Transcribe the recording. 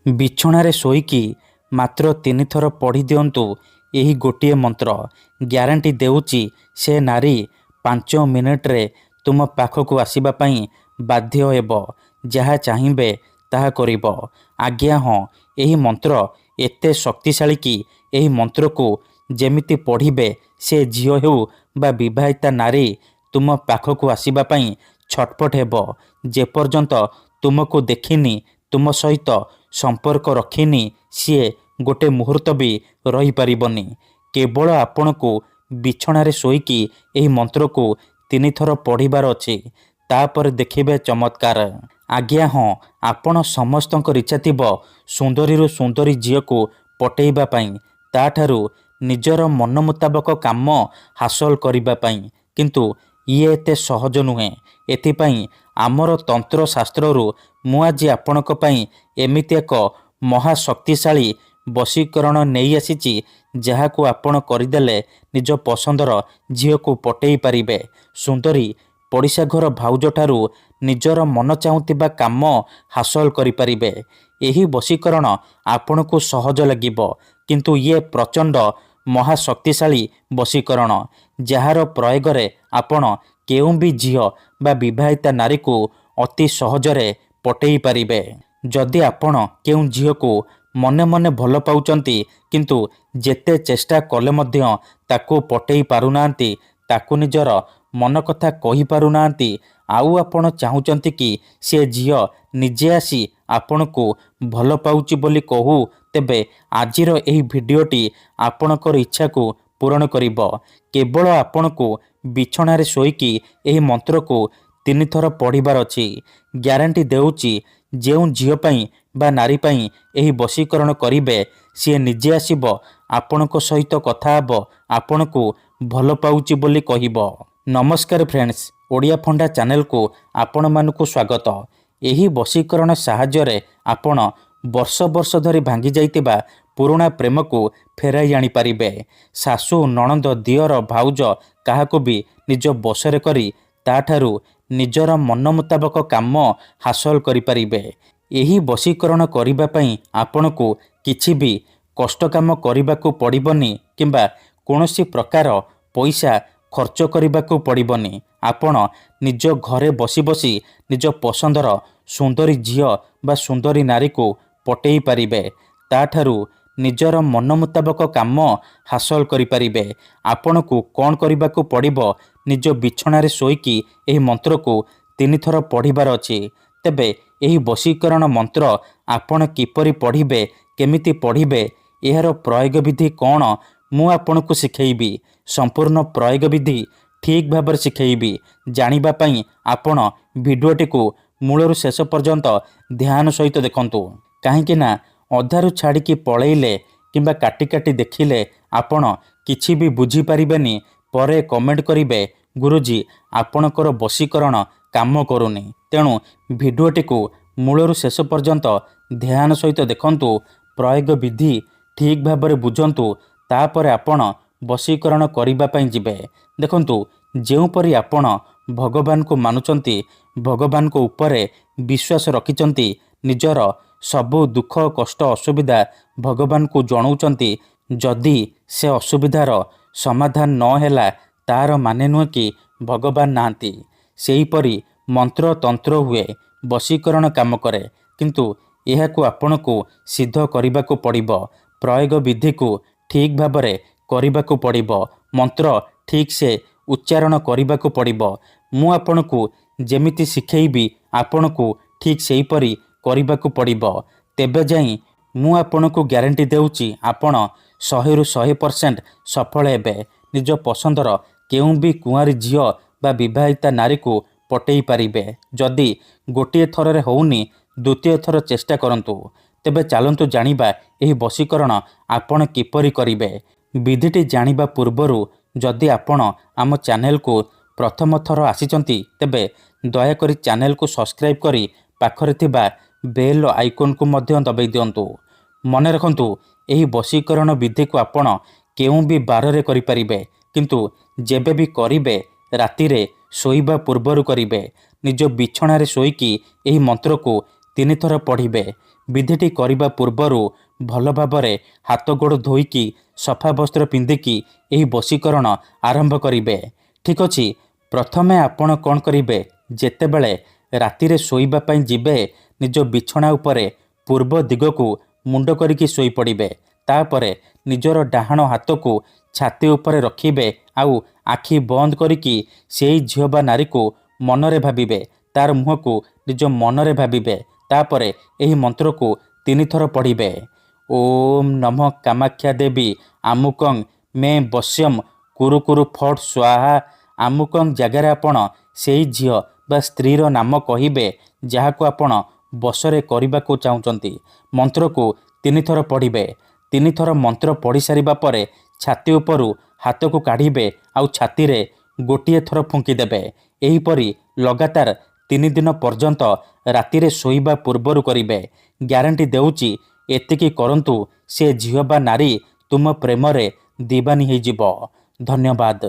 ବିଛଣାରେ ଶୋଇକି ମାତ୍ର 3 ଥର ପଢ଼ି ଦିଅନ୍ତୁ ଏହି ଗୋଟିଏ ମନ୍ତ୍ର। ଗ୍ୟାରେଣ୍ଟି ଦେଉଛି ସେ ନାରୀ 5 ମିନିଟରେ ତୁମ ପାଖକୁ ଆସିବା ପାଇଁ ବାଧ୍ୟ ହେବ। ଯାହା ଚାହିଁବେ ତାହା କରିବ। ଆଜ୍ଞା ହଁ, ଏହି ମନ୍ତ୍ର ଏତେ ଶକ୍ତିଶାଳୀ କି ଏହି ମନ୍ତ୍ରକୁ ଯେମିତି ପଢ଼ିବେ ସେ ଝିଅ ହେଉ ବା ବିବାହିତା ନାରୀ ତୁମ ପାଖକୁ ଆସିବା ପାଇଁ ଛଟପଟ ହେବ। ଯେପର୍ଯ୍ୟନ୍ତ ତୁମକୁ ଦେଖିନି, ତୁମ ସହିତ ସମ୍ପର୍କ ରଖିନି, ସିଏ ଗୋଟେ ମୁହୂର୍ତ୍ତ ବି ରହିପାରିବନି। କେବଳ ଆପଣଙ୍କୁ ବିଛଣାରେ ଶୋଇକି ଏହି ମନ୍ତ୍ରକୁ 3 ଥର ପଢ଼ିବାର ଅଛି। ତାପରେ ଦେଖିବେ ଚମତ୍କାର। ଆଜ୍ଞା ହଁ, ଆପଣ ସମସ୍ତଙ୍କର ଇଚ୍ଛା ଥିବ ସୁନ୍ଦରୀରୁ ସୁନ୍ଦରୀ ଝିଅକୁ ପଟେଇବା ପାଇଁ, ତାଠାରୁ ନିଜର ମନ ମୁତାବକ କାମ ହାସଲ କରିବା ପାଇଁ। କିନ୍ତୁ ଇଏ ଏତେ ସହଜ ନୁହେଁ। ଏଥିପାଇଁ ଆମର ତନ୍ତ୍ରଶାସ୍ତ୍ରରୁ ମୁଁ ଆଜି ଆପଣଙ୍କ ପାଇଁ ଏମିତି ଏକ ମହାଶକ୍ତିଶାଳୀ ବଶୀକରଣ ନେଇ ଆସିଛି, ଯାହାକୁ ଆପଣ କରିଦେଲେ ନିଜ ପସନ୍ଦର ଝିଅକୁ ପଟେଇ ପାରିବେ। ସୁନ୍ଦରୀ ପଡ଼ିଶା ଘର ଭାଉଜଠାରୁ ନିଜର ମନ ଚାହୁଁଥିବା କାମ ହାସଲ କରିପାରିବେ। ଏହି ବଶୀକରଣ ଆପଣଙ୍କୁ ସହଜ ଲାଗିବ, କିନ୍ତୁ ଇଏ ପ୍ରଚଣ୍ଡ ମହାଶକ୍ତିଶାଳୀ ବଶୀକରଣ, ଯାହାର ପ୍ରୟୋଗରେ ଆପଣ କେଉଁ ବି ଝିଅ ବା ବିବାହିତା ନାରୀକୁ ଅତି ସହଜରେ ପଟେଇ ପାରିବେ। ଯଦି ଆପଣ କେଉଁ ଝିଅକୁ ମନେ ମନେ ଭଲ ପାଉଛନ୍ତି, କିନ୍ତୁ ଯେତେ ଚେଷ୍ଟା କଲେ ମଧ୍ୟ ତାକୁ ପଟେଇ ପାରୁନାହାନ୍ତି, ତାକୁ ନିଜର ମନ କଥା କହିପାରୁନାହାନ୍ତି, ଆଉ ଆପଣ ଚାହୁଁଛନ୍ତି କି ସେ ଝିଅ ନିଜେ ଆସି ଆପଣଙ୍କୁ ଭଲ ପାଉଛି ବୋଲି କହୁ, ତେବେ ଆଜିର ଏହି ଭିଡ଼ିଓଟି ଆପଣଙ୍କର ଇଚ୍ଛାକୁ ପୂରଣ କରିବ। କେବଳ ଆପଣଙ୍କୁ ବିଛଣାରେ ଶୋଇକି ଏହି ମନ୍ତ୍ରକୁ 3 ଥର ପଢ଼ିବାର ଅଛି। ଗ୍ୟାରେଣ୍ଟି ଦେଉଛି ଯେଉଁ ଝିଅ ପାଇଁ ବା ନାରୀ ପାଇଁ ଏହି ବଶୀକରଣ କରିବେ, ସିଏ ନିଜେ ଆସିବ ଆପଣଙ୍କ ସହିତ କଥା ହେବ, ଆପଣଙ୍କୁ ଭଲ ପାଉଛି ବୋଲି କହିବ। ନମସ୍କାର ଫ୍ରେଣ୍ଡସ୍, ଓଡ଼ିଆ ଫଣ୍ଡା ଚ୍ୟାନେଲକୁ ଆପଣମାନଙ୍କୁ ସ୍ୱାଗତ। ଏହି ବଶୀକରଣ ସାହାଯ୍ୟରେ ଆପଣ ବର୍ଷ ବର୍ଷ ଧରି ଭାଙ୍ଗି ଯାଇଥିବା ପୁରୁଣା ପ୍ରେମକୁ ଫେରାଇ ଆଣିପାରିବେ। ଶାଶୁ, ନଣନ୍ଦ, ଦିଅର, ଭାଉଜ କାହାକୁ ବି ନିଜ ବଶରେ କରି ତାଠାରୁ ନିଜର ମନ ମୁତାବକ କାମ ହାସଲ କରିପାରିବେ। ଏହି ବଶୀକରଣ କରିବା ପାଇଁ ଆପଣଙ୍କୁ କିଛି ବି କଷ୍ଟ କାମ କରିବାକୁ ପଡ଼ିବନି କିମ୍ବା କୌଣସି ପ୍ରକାର ପଇସା ଖର୍ଚ୍ଚ କରିବାକୁ ପଡ଼ିବନି। ଆପଣ ନିଜ ଘରେ ବସି ବସି ନିଜ ପସନ୍ଦର ସୁନ୍ଦରୀ ଝିଅ ବା ସୁନ୍ଦରୀ ନାରୀକୁ ପଟେଇ ପାରିବେ। ତାଠାରୁ ନିଜର ମନ ମୁତାବକ କାମ ହାସଲ କରିପାରିବେ। ଆପଣଙ୍କୁ କ'ଣ କରିବାକୁ ପଡ଼ିବ? ନିଜ ବିଛଣାରେ ଶୋଇକି ଏହି ମନ୍ତ୍ରକୁ 3 ଥର ପଢ଼ିବାର ଅଛି। ତେବେ ଏହି ବଶୀକରଣ ମନ୍ତ୍ର ଆପଣ କିପରି ପଢ଼ିବେ, କେମିତି ପଢ଼ିବେ, ଏହାର ପ୍ରୟୋଗ ବିଧି କ'ଣ, ମୁଁ ଆପଣଙ୍କୁ ଶିଖେଇବି। ସମ୍ପୂର୍ଣ୍ଣ ପ୍ରୟୋଗ ବିଧି ଠିକ୍ ଭାବରେ ଶିଖେଇବି। ଜାଣିବା ପାଇଁ ଆପଣ ଭିଡ଼ିଓଟିକୁ ମୂଳରୁ ଶେଷ ପର୍ଯ୍ୟନ୍ତ ଧ୍ୟାନ ସହିତ ଦେଖନ୍ତୁ। କାହିଁକି ନା ଅଧାରୁ ଛାଡ଼ିକି ପଳେଇଲେ କିମ୍ବା କାଟି କାଟି ଦେଖିଲେ ଆପଣ କିଛି ବି ବୁଝିପାରିବେନି। ପରେ କମେଣ୍ଟ କରିବେ, ଗୁରୁଜୀ ଆପଣଙ୍କର ବଶୀକରଣ କାମ କରୁନି। ତେଣୁ ଭିଡ଼ିଓଟିକୁ ମୂଳରୁ ଶେଷ ପର୍ଯ୍ୟନ୍ତ ଧ୍ୟାନ ସହିତ ଦେଖନ୍ତୁ। ପ୍ରୟୋଗ ବିଧି ଠିକ୍ ଭାବରେ ବୁଝନ୍ତୁ, ତାପରେ ଆପଣ ବଶୀକରଣ କରିବା ପାଇଁ ଯିବେ। ଦେଖନ୍ତୁ, ଯେଉଁପରି ଆପଣ ଭଗବାନଙ୍କୁ ମାନୁଛନ୍ତି, ଭଗବାନଙ୍କ ଉପରେ ବିଶ୍ୱାସ ରଖିଛନ୍ତି, ନିଜର ସବୁ ଦୁଃଖ କଷ୍ଟ ଅସୁବିଧା ଭଗବାନଙ୍କୁ ଜଣାଉଛନ୍ତି, ଯଦି ସେ ଅସୁବିଧାର ସମାଧାନ ନ ହେଲା, ତାର ମାନେ ନୁହେଁ କି ଭଗବାନ ନାହାନ୍ତି। ସେହିପରି ମନ୍ତ୍ର ତନ୍ତ୍ର ହୁଏ, ବଶୀକରଣ କାମ କରେ, କିନ୍ତୁ ଏହାକୁ ଆପଣଙ୍କୁ ସିଦ୍ଧ କରିବାକୁ ପଡ଼ିବ। ପ୍ରୟୋଗ ବିଧିକୁ ଠିକ୍ ଭାବରେ କରିବାକୁ ପଡ଼ିବ। ମନ୍ତ୍ର ଠିକ୍ ସେ ଉଚ୍ଚାରଣ କରିବାକୁ ପଡ଼ିବ। ମୁଁ ଆପଣଙ୍କୁ ଯେମିତି ଶିଖେଇବି ଆପଣଙ୍କୁ ଠିକ୍ ସେହିପରି କରିବାକୁ ପଡ଼ିବ। ତେବେ ଯାଇ ମୁଁ ଆପଣଙ୍କୁ ଗ୍ୟାରେଣ୍ଟି ଦେଉଛି ଆପଣ 100ରୁ 100% ସଫଳ ହେବେ। ନିଜ ପସନ୍ଦର କେଉଁ ବି କୁଆଁରୀ ଝିଅ ବା ବିବାହିତା ନାରୀକୁ ପଟେଇ ପାରିବେ। ଯଦି ଗୋଟିଏ ଥରରେ ହେଉନି, ଦ୍ୱିତୀୟ ଥର ଚେଷ୍ଟା କରନ୍ତୁ। ତେବେ ଚାଲନ୍ତୁ ଜାଣିବା ଏହି ବଶୀକରଣ ଆପଣ କିପରି କରିବେ। ବିଧିଟି ଜାଣିବା ପୂର୍ବରୁ ଯଦି ଆପଣ ଆମ ଚ୍ୟାନେଲକୁ ପ୍ରଥମ ଥର ଆସିଛନ୍ତି, ତେବେ ଦୟାକରି ଚ୍ୟାନେଲକୁ ସବସ୍କ୍ରାଇବ୍ କରି ପାଖରେ ଥିବା ବେଲ୍ ଆଇକନ୍କୁ ମଧ୍ୟ ଦବାଇ ଦିଅନ୍ତୁ। ମନେ ରଖନ୍ତୁ, ଏହି ବଶୀକରଣ ବିଧିକୁ ଆପଣ କେଉଁ ବି ବାରରେ କରିପାରିବେ, କିନ୍ତୁ ଯେବେ ବି କରିବେ ରାତିରେ ଶୋଇବା ପୂର୍ବରୁ କରିବେ। ନିଜ ବିଛଣାରେ ଶୋଇକି ଏହି ମନ୍ତ୍ରକୁ 3 ଥର ପଢ଼ିବେ। ବିଧିଟି କରିବା ପୂର୍ବରୁ ଭଲ ଭାବରେ ହାତ ଗୋଡ଼ ଧୋଇକି ସଫା ବସ୍ତ୍ର ପିନ୍ଧିକି ଏହି ବଶୀକରଣ ଆରମ୍ଭ କରିବେ। ଠିକ୍ ଅଛି। ପ୍ରଥମେ ଆପଣ କ'ଣ କରିବେ, ଯେତେବେଳେ ରାତିରେ ଶୋଇବା ପାଇଁ ଯିବେ ନିଜ ବିଛଣା ଉପରେ ପୂର୍ବ ଦିଗକୁ ମୁଣ୍ଡ କରିକି ଶୋଇପଡ଼ିବେ। ତାପରେ ନିଜର ଡାହାଣ ହାତକୁ ଛାତି ଉପରେ ରଖିବେ ଆଉ ଆଖି ବନ୍ଦ କରିକି ସେଇ ଝିଅ ବା ନାରୀକୁ ମନରେ ଭାବିବେ। ତାର ମୁହଁକୁ ନିଜ ମନରେ ଭାବିବେ। ତାପରେ ଏହି ମନ୍ତ୍ରକୁ 3 ଥର ପଢ଼ିବେ। ଓମ୍ ନମଃ କାମାକ୍ଷା ଦେବୀ ଆମୁକଂ ମେ ବଶ୍ୟମ୍ କୁରୁ କୁରୁ ଫଟ୍ ସ୍ୱାହା। ଆମୁକଂ ଜାଗାରେ ଆପଣ ସେଇ ଝିଅ ବା ସ୍ତ୍ରୀର ନାମ କହିବେ ଯାହାକୁ ଆପଣ ବଶରେ କରିବାକୁ ଚାହୁଁଛନ୍ତି। ମନ୍ତ୍ରକୁ 3 ଥର ପଢ଼ିବେ। 3 ଥର ମନ୍ତ୍ର ପଢ଼ି ସାରିବା ପରେ ଛାତି ଉପରୁ ହାତକୁ କାଢ଼ିବେ ଆଉ ଛାତିରେ ଗୋଟିଏ ଥର ଫୁଙ୍କିଦେବେ। ଏହିପରି ଲଗାତାର 3 ଦିନ ପର୍ଯ୍ୟନ୍ତ ରାତିରେ ଶୋଇବା ପୂର୍ବରୁ କରିବେ। ଗ୍ୟାରେଣ୍ଟି ଦେଉଛି ଏତିକି କରନ୍ତୁ, ସେ ଝିଅ ବା ନାରୀ ତୁମ ପ୍ରେମରେ ଦିବାନୀ ହେଇଯିବ। ଧନ୍ୟବାଦ।